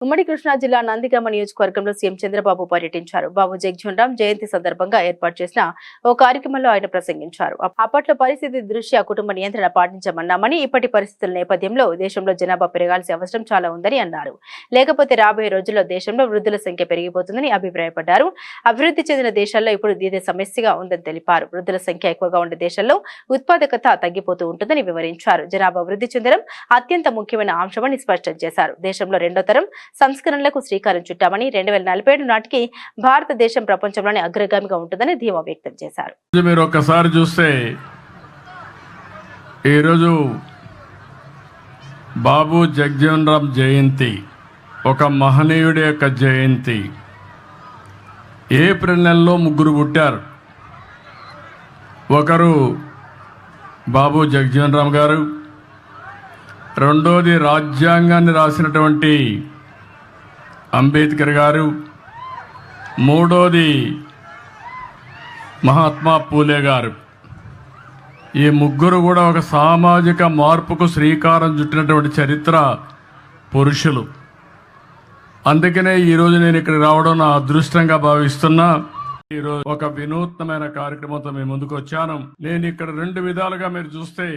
ఉమ్మడి కృష్ణా జిల్లా నందిగామ నియోజకవర్గంలో సీఎం చంద్రబాబు పర్యటించారు. బాబు జగజ్జీవన్ రామ్ జయంతి సందర్భంగా ఏర్పాటు చేసిన ఓ కార్యక్రమంలో ఆయన ప్రసంగించారు. అప్పట్లో పరిస్థితి దృష్ట్యా కుటుంబ నియంత్రణ పాటించమన్నామని, ఇప్పటి పరిస్థితుల నేపథ్యంలో దేశంలో జనాభా పెరగాల్సిన అవసరం చాలా ఉందని అన్నారు. లేకపోతే రాబోయే రోజుల్లో దేశంలో వృద్ధుల సంఖ్య పెరిగిపోతుందని అభిప్రాయపడ్డారు. అభివృద్ధి చెందిన దేశాల్లో ఇప్పుడు ఇదే సమస్యగా ఉందని తెలిపారు. వృద్ధుల సంఖ్య ఎక్కువగా ఉండే దేశాల్లో ఉత్పాదకత తగ్గిపోతూ ఉంటుందని వివరించారు. జనాభా వృద్ధి చెందడం అత్యంత ముఖ్యమైన అంశమని స్పష్టం చేశారు. దేశంలో రెండో తరం సంస్కరణలకు శ్రీకారం చుట్టామని, 2047 నాటికి భారతదేశం ప్రపంచంలోనే అగ్రగామిగా ఉంటుందని ధీమా వ్యక్తం చేశారు. మీరు ఒక్కసారి చూస్తే ఈరోజు బాబు జగజ్జీవన్ రామ్ జయంతి ఒక మహనీయుడి యొక్క జయంతి. ఏప్రిల్ నెలలో ముగ్గురు పుట్టారు. ఒకరు బాబు జగజ్జీవన్ రామ్ గారు, రెండోది రాజ్యాంగాన్ని రాసినటువంటి అంబేద్కర్ గారు, మూడోది మహాత్మా పూలే గారు. ఈ ముగ్గురు కూడా ఒక సామాజిక మార్పుకు శ్రీకారం చుట్టినటువంటి చరిత్ర పురుషులు. అందుకనే ఈరోజు నేను ఇక్కడ రావడం నా అదృష్టంగా భావిస్తున్నా. ఈరోజు ఒక వినూత్నమైన కార్యక్రమంతో మేము ముందుకు వచ్చాను. నేను ఇక్కడ రెండు విధాలుగా మీరు చూస్తే,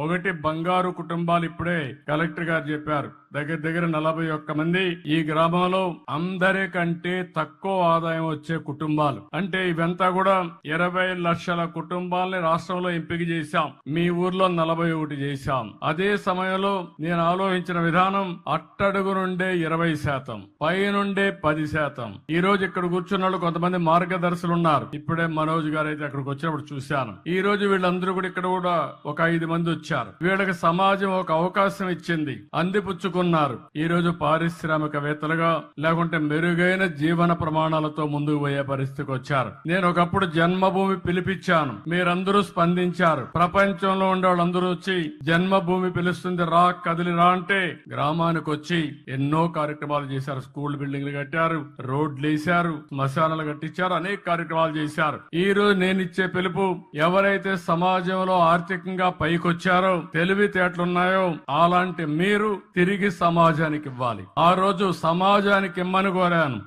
ఒకటి బంగారు కుటుంబాలు. ఇప్పుడే కలెక్టర్ గారు చెప్పారు, దగ్గర దగ్గర 41 మంది ఈ గ్రామంలో అందరికంటే తక్కువ ఆదాయం వచ్చే కుటుంబాలు. అంటే ఇవంతా కూడా 20 లక్షల కుటుంబాలని రాష్ట్రంలో ఎంపిక చేశాం. మీ ఊర్లో 41 చేశాం. అదే సమయంలో నేను ఆలోచించిన విధానం, అట్టడుగు నుండే 20%, పై నుండే 10%. ఈ రోజు ఇక్కడ కూర్చున్న వాళ్ళు కొంతమంది మార్గదర్శకులు ఉన్నారు. ఇప్పుడే మనోజ్ గారు అయితే అక్కడికి వచ్చినప్పుడు చూశాను. ఈ రోజు వీళ్ళందరూ కూడా ఇక్కడ కూడా ఒక 5 మంది వచ్చారు. వీళ్ళకి సమాజం ఒక అవకాశం ఇచ్చింది, అందిపుచ్చుకున్నారు. ఈ రోజు పారిశ్రామికవేత్తలుగా, లేకుంటే మెరుగైన జీవన ప్రమాణాలతో ముందుకు పోయే పరిస్థితికి వచ్చారు. నేను ఒకప్పుడు జన్మభూమి పిలిపించాను, మీరందరూ స్పందించారు. ప్రపంచంలో ఉండే వాళ్ళందరూ వచ్చి జన్మభూమి పిలుస్తుంది రా, కదిలి రా అంటే గ్రామానికి వచ్చి ఎన్నో కార్యక్రమాలు చేశారు. స్కూల్ బిల్డింగ్లు కట్టారు, రోడ్లు వేశారు, శ్మశానాలు కట్టించారు, అనేక కార్యక్రమాలు చేశారు. ఈ రోజు నేను ఇచ్చే పిలుపు, ఎవరైతే సమాజంలో ఆర్థికంగా పైకొచ్చారో, తెలివితేటలున్నాయో, అలాంటి మీరు తిరిగి సమాజానికి ఇవ్వాలి. ఆ రోజు సమాజానికి ఇమ్మని కోరాను.